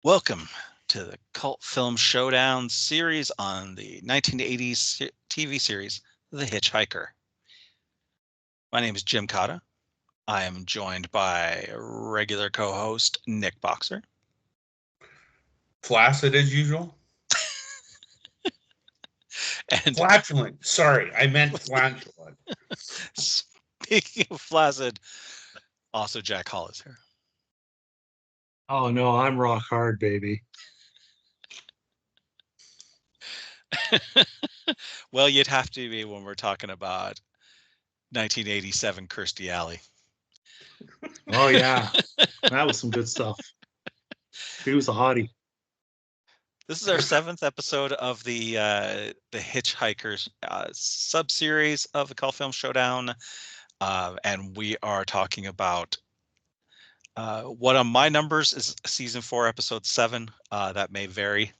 Welcome to the Cult Film Showdown series on the 1980s TV series, The Hitchhiker. My name is Jim Cotta. I am joined by regular co-host Nick Boxer. Flaccid as usual. And Flatulent. Sorry, I meant flatulent. speaking of flaccid, also Jack Hall is here. Oh no, I'm rock hard, baby. Well, you'd have to be when we're talking about 1987 Kirstie Alley. Oh yeah, that was some good stuff. He was a hottie. This is our 7th episode of the Hitchhikers sub-series of the Cult Film Showdown, and we are talking about what on my numbers is season 4, episode 7. That may vary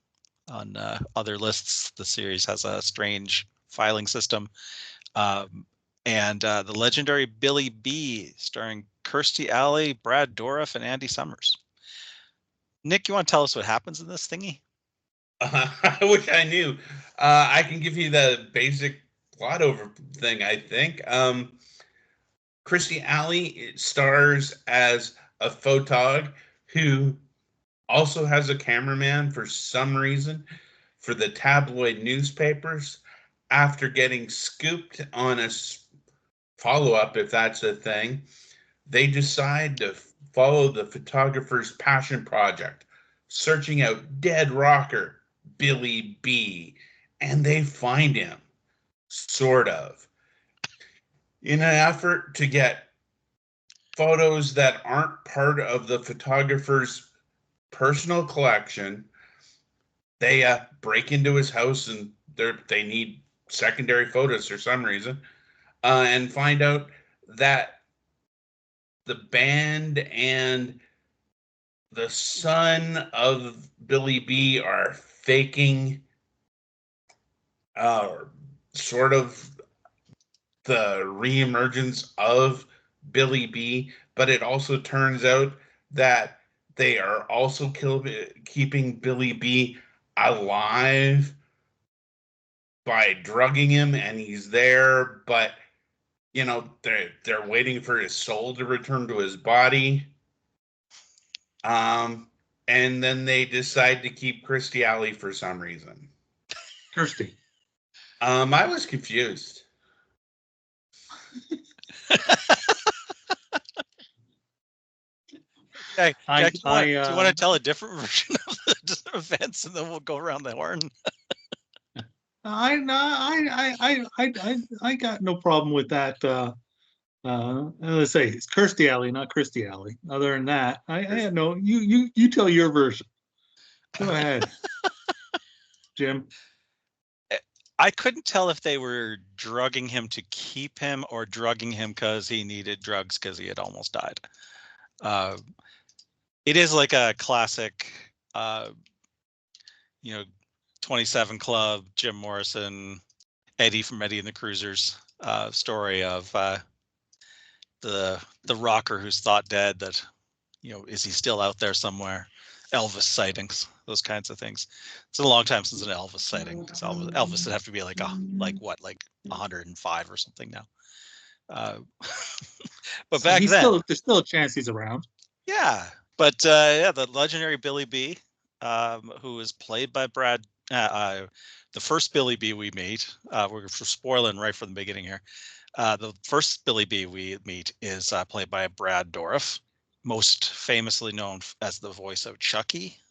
on other lists. The series has a strange filing system, and the legendary Billy B, starring Kirstie Alley, Brad Dourif, and Andy Summers. Nick, you want to tell us what happens in this thingy? I wish I knew. I can give you the basic plot over thing, I think. Kirstie Alley stars as a photog who also has a cameraman for some reason for the tabloid newspapers after getting scooped on a follow-up, if that's a thing. They decide to follow the photographer's passion project, searching out dead rocker Billy B, and they find him, sort of, in an effort to get photos that aren't part of the photographer's personal collection. They break into his house and they need secondary photos for some reason, and find out that the band and the son of Billy B are faking sort of the reemergence of Billy B, but it also turns out that they are also keeping Billy B alive by drugging him, and he's there, but they're waiting for his soul to return to his body. And then they decide to keep Kirstie Alley for some reason. Kirstie. I was confused. Jack, do you want to tell a different version of the events, and then we'll go around the horn? I got no problem with that. Let's say it's Kirstie Alley, not Kirstie Alley. Other than that, I had no. You tell your version. Go ahead, Jim. I couldn't tell if they were drugging him to keep him or drugging him because he needed drugs because he had almost died. It is like a classic, 27 Club, Jim Morrison, Eddie from Eddie and the Cruisers story of the rocker who's thought dead, that, is he still out there somewhere? Elvis sightings, those kinds of things. It's been a long time since an Elvis sighting, because Elvis would have to be like 105 or something now. But back then, there's still a chance he's around. Yeah, but the legendary Billy B, who is played by Brad. The first Billy B we meet, we're spoiling right from the beginning here. The first Billy B we meet is played by Brad Dourif, most famously known as the voice of Chucky.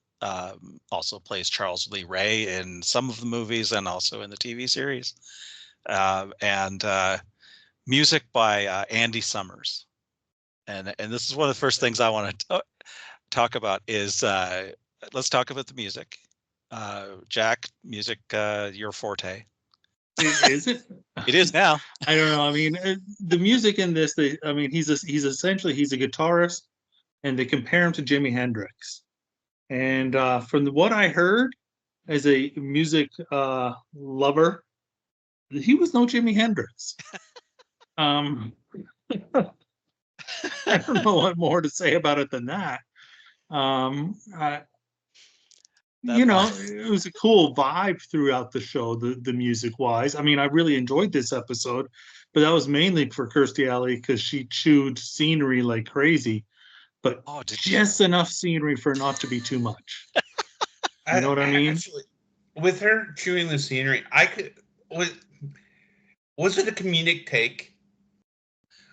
Also plays Charles Lee Ray in some of the movies and also in the TV series. And music by Andy Summers. And this is one of the first things I want to talk about is let's talk about the music. Jack, music, your forte. Is it? It is now. I don't know. I mean, the music in this. He's essentially a guitarist, and they compare him to Jimi Hendrix. And from what I heard, as a music lover, he was no Jimi Hendrix. I don't know what more to say about it than that. you know, line. it was a cool vibe throughout the show, the music wise. I mean, I really enjoyed this episode, but that was mainly for Kirstie Alley because she chewed scenery like crazy, but Oh, did she? just enough scenery for not to be too much. You know what I mean? Actually, with her chewing the scenery, I could was it a comedic take?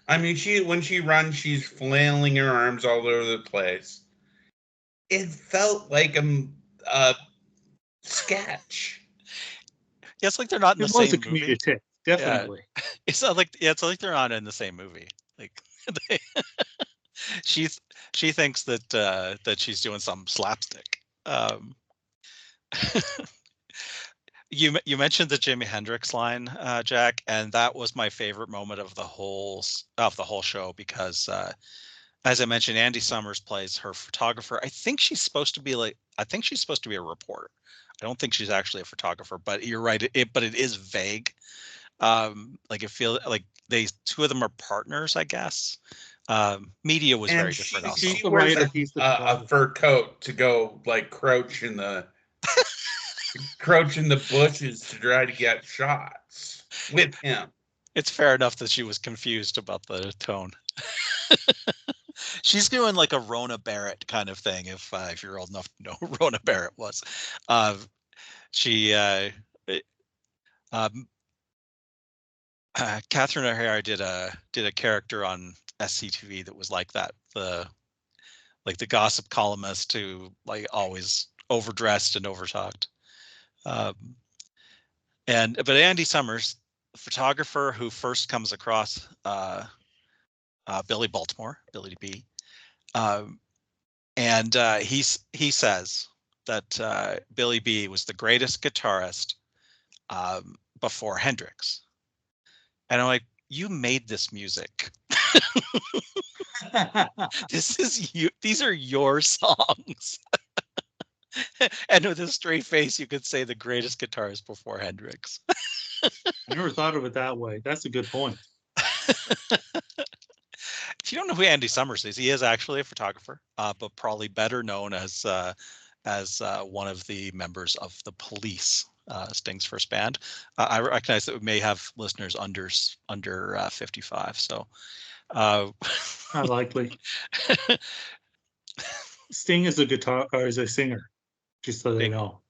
I mean, when she runs, she's flailing her arms all over the place. It felt like a sketch. Yeah, it's like they're not in the It was a same movie. comedic take, Yeah, definitely. it's not like it's like they're not in the same movie. Like they, she's she thinks that she's doing some slapstick. You mentioned the Jimi Hendrix line, Jack, and that was my favorite moment of the whole show because, as I mentioned, Andy Summers plays her photographer. I think she's supposed to be a reporter. I don't think she's actually a photographer, but you're right. But it is vague. Like it feels like two of them are partners, I guess. Media was And very different also. She's she the wears writer, he's the a photographer. fur coat to go like crouch in the bushes to try to get shots with him. It's fair enough that she was confused about the tone. She's doing like a Rona Barrett kind of thing. If you're old enough to know who Rona Barrett was, she um, Catherine O'Hara did a character on SCTV that was like that. The gossip columnist who like always overdressed and overtalked. But Andy Summers, the photographer who first comes across Billy Baltimore, Billy B. He says that Billy B was the greatest guitarist before Hendrix. And I'm like, you made this music. This is you. These are your songs. And with a straight face, you could say the greatest guitarist before Hendrix. I never thought of it that way. That's a good point. If you don't know who Andy Summers is, he is actually a photographer, but probably better known as one of the members of the Police, Sting's first band. I recognize that we may have listeners under 55, so Not likely. Sting is a singer, just so they know.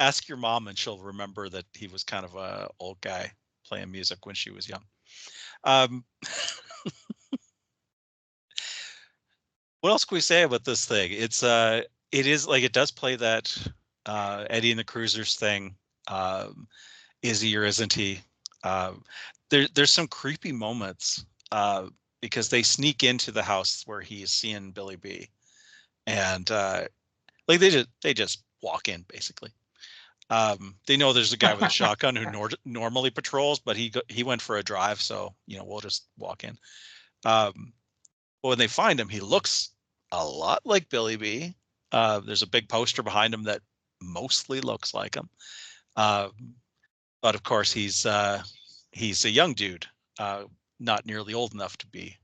Ask your mom and she'll remember that he was kind of a old guy playing music when she was young. What else can we say about this thing? It is like it does play that Eddie and the Cruisers thing. Is he or isn't he? There's some creepy moments because they sneak into the house where he's seeing Billy B, and like they just walk in basically. They know there's a guy with a shotgun who normally patrols, but he went for a drive, so we'll just walk in. But when they find him, he looks a lot like Billy B. There's a big poster behind him that mostly looks like him. But of course, he's a young dude, not nearly old enough to be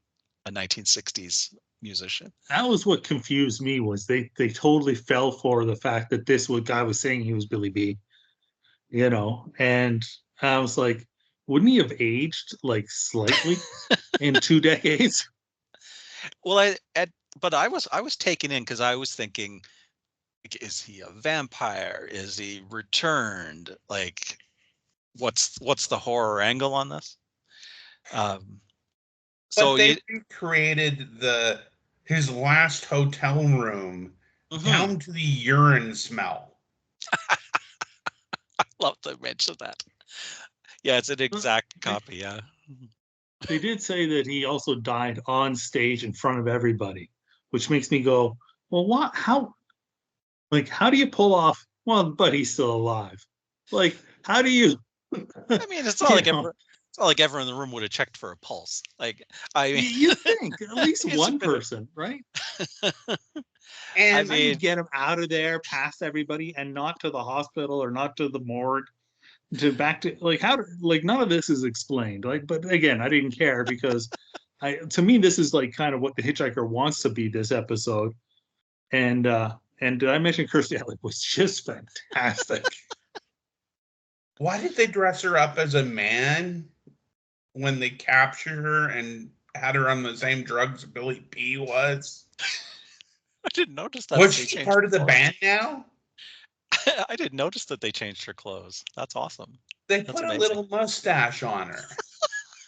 a 1960s musician. That was what confused me, was they totally fell for the fact that this guy was saying he was Billy B. And I was like, wouldn't he have aged like slightly in 2 decades? Well, but I was taken in because I was thinking, is he a vampire? Is he returned? Like, what's the horror angle on this? But they recreated his last hotel room down to the urine smell. I love to mention that. Yeah, it's an exact copy. Yeah. They did say that he also died on stage in front of everybody, which makes me go, well, what? How do you pull off? Well, but he's still alive. Like, how do you? I mean, it's not like everyone in the room would have checked for a pulse. Like, I mean, you think at least one person, right? And I mean, get him out of there, past everybody, and not to the hospital or not to the morgue. Back to like none of this is explained. Like, but again, I didn't care because to me, this is like kind of what the Hitchhiker wants to be this episode. And did I mention Kirstie Alley was just fantastic? Why did they dress her up as a man when they captured her and had her on the same drugs Billy B was? I didn't notice that. Was she part of the band now? I didn't notice that they changed her clothes. That's awesome. They That's put amazing. a little mustache on her.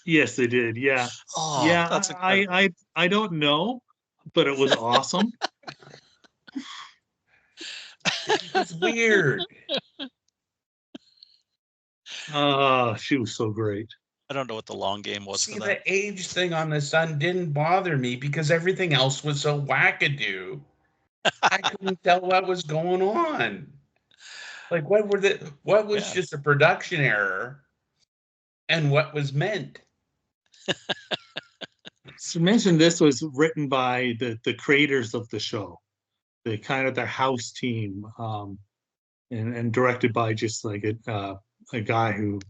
Yes, they did. Yeah. Oh, Yeah, that's incredible. I don't know, but it was awesome. It was weird. She was so great. I don't know what the long game was See, for that. the age thing on the sun didn't bother me because everything else was so wackadoo. I couldn't tell what was going on. Like, what was just a production error and what was meant? So mention this was written by the creators of the show, the kind of their house team, and directed by just like a guy who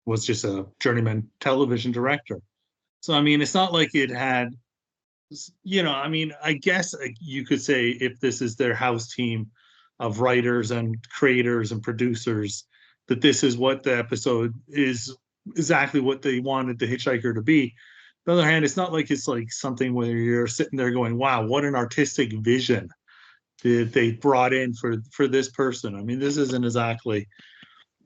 was just a journeyman television director. So I mean, it's not like it had, I mean, I guess you could say if this is their house team of writers and creators and producers, that this is what the episode is, exactly what they wanted the Hitchhiker to be. On the other hand, it's not like it's like something where you're sitting there going, wow, what an artistic vision that they brought in for this person. I mean, this isn't exactly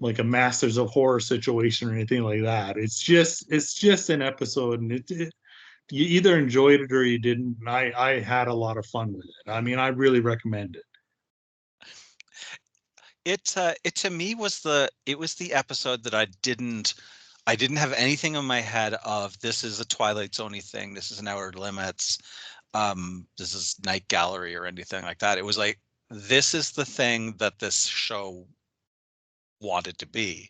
like a Masters of Horror situation or anything like that. It's just an episode, and you either enjoyed it or you didn't. And I had a lot of fun with it. I mean, I really recommend it. It to me was the episode that I didn't have anything in my head of this is a Twilight Zone-y thing, this is an Outer Limits, this is Night Gallery or anything like that. It was like, this is the thing that this show wanted to be.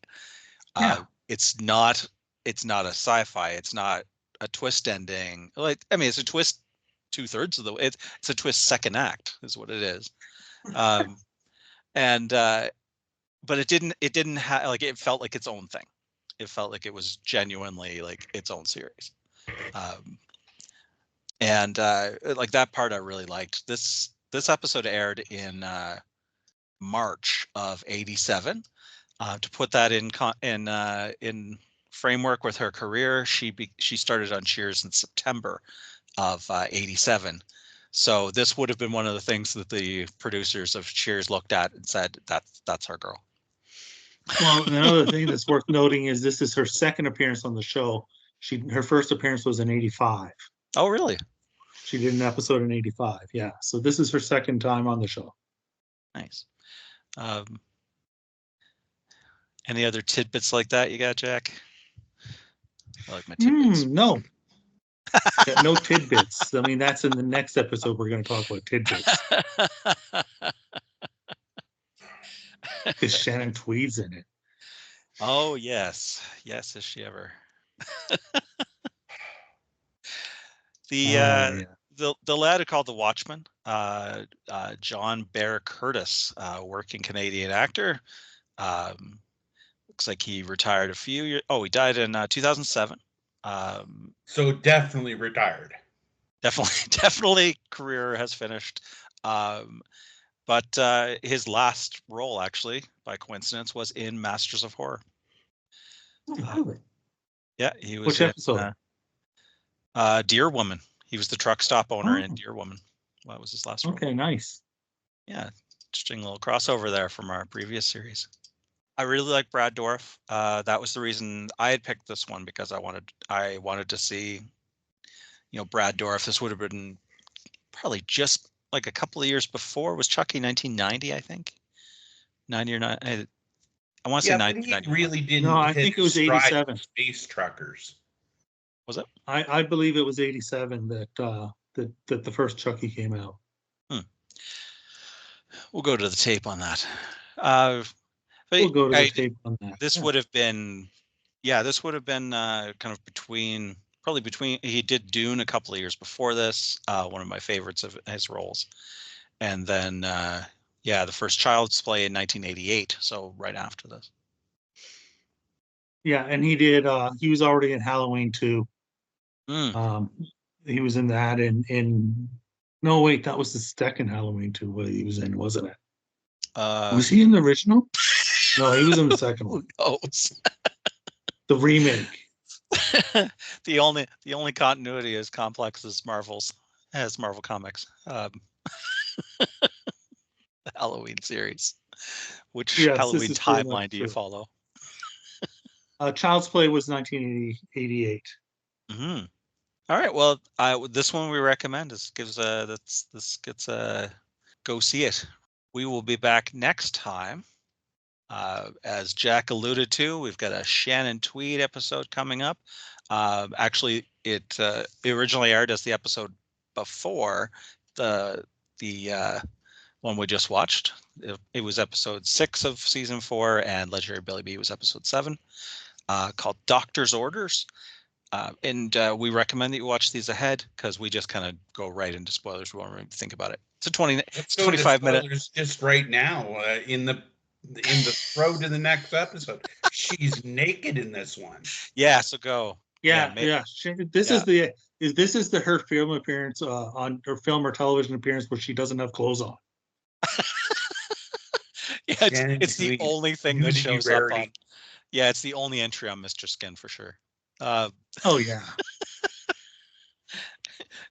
Yeah. It's not a sci-fi, it's not a twist ending. Like, I mean, it's a twist 2/3 of the way. It's a twist second act is what it is. And but it didn't have, like, it felt like its own thing. It felt like it was genuinely like its own series. And like that part I really liked. This episode aired in March of '87. To put that in framework with her career, she started on Cheers in September of '87. So this would have been one of the things that the producers of Cheers looked at and said, that's her girl. Well, another thing that's worth noting is this is her second appearance on the show. Her first appearance was in '85. Oh, really? She did an episode in '85. Yeah. So this is her second time on the show. Nice. Any other tidbits like that you got, Jack? I like my tidbits. No. Got no tidbits. I mean, that's in the next episode. We're going to talk about tidbits. Because Shannon Tweed's in it. Oh, yes. Yes, is she ever. The lad who called the Watchman, John Bear Curtis, working Canadian actor. Looks like he retired a few years. Oh, he died in 2007. So definitely retired. Definitely career has finished. But his last role, actually, by coincidence, was in Masters of Horror. Oh, really? Yeah, he was. Which episode? Deer Woman. He was the truck stop owner in Deer Woman. Well, that was his last role. Okay, nice. Yeah, interesting little crossover there from our previous series. I really like Brad Dourif. That was the reason I had picked this one, because I wanted to see, Brad Dourif. This would have been probably just like a couple of years before. Was Chucky 1990? I think 90 or 9. I want to say 90. But he really didn't. No, I think it was '87. Space Truckers. Was it? I believe it was '87 that the first Chucky came out. We'll go to the tape on that. We'll go to the tape on that. This would have been, kind of between. He did Dune a couple of years before this, one of my favorites of his roles. And then, the first Child's Play in 1988, so right after this. Yeah, and he was already in Halloween 2. Um, he was in that, in no, wait, that was the second Halloween too. What he was in, wasn't it? Was he in the original? No, he was in the second Who one, knows? the remake. The only continuity is Complex as Marvel Comics, the Halloween series. Which Yes, this Halloween is pretty much timeline do you true. follow? Child's Play was 1988. Mm-hmm. All right. Well, this one we recommend is this gets a go see it. We will be back next time. As Jack alluded to, we've got a Shannon Tweed episode coming up. Actually, it originally aired as the episode before the one we just watched. It was episode 6 of season 4, and Legendary Billy B was episode 7, called Doctor's Orders. And we recommend that you watch these ahead because we just kind of go right into spoilers. We won't really think about it. It's a Let's go into 25 minute. spoilers just right now. In the throw to the next episode, she's naked in this one. Yeah, so go. Yeah. This is yeah. the her film appearance on her film or television appearance where she doesn't have clothes on. Yeah, it's the Tweed, only thing that nudity shows rarity. up on. Yeah, it's the only entry on Mr. Skin for sure. Uh, Oh yeah.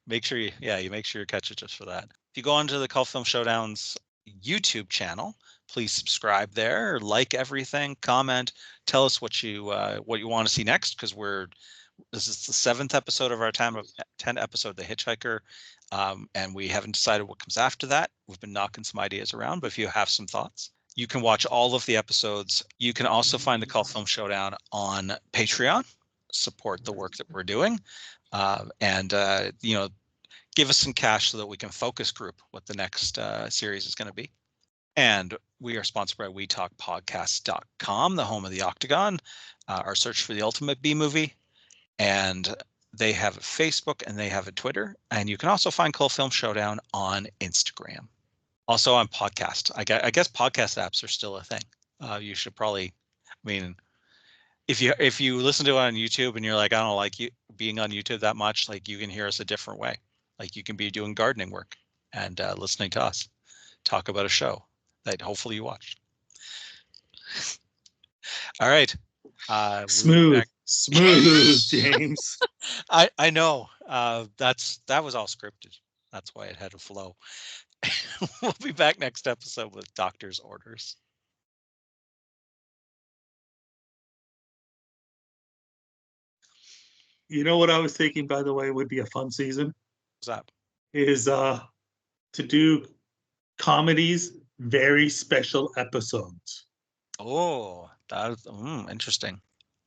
make sure you make sure you catch it just for that. If you go onto the Cult Film Showdown's YouTube channel, please subscribe there, like everything, comment, tell us what you want to see next, because this is the 7th episode of our 10 episode, The Hitchhiker, and we haven't decided what comes after that. We've been knocking some ideas around, but if you have some thoughts, you can watch all of the episodes. You can also find the Cult Film Showdown on Patreon, support the work that we're doing, and give us some cash so that we can focus group what the next series is going to be. And we are sponsored by WeTalkPodcast.com, the home of the Octagon, our search for the ultimate B movie. And they have a Facebook and they have a Twitter. And you can also find Cult Film Showdown on Instagram. Also on podcast. I guess podcast apps are still a thing. You should probably, if you listen to it on YouTube and you're like, I don't like you being on YouTube that much, like you can hear us a different way. Like you can be doing gardening work and listening to us talk about a show that hopefully you watched. All right. Smooth, James. I know. That was all scripted. That's why it had to flow. We'll be back next episode with Doctor's Orders. You know what I was thinking, by the way, would be a fun season? What's that? Is to do comedies, very special episodes. Oh, that's interesting.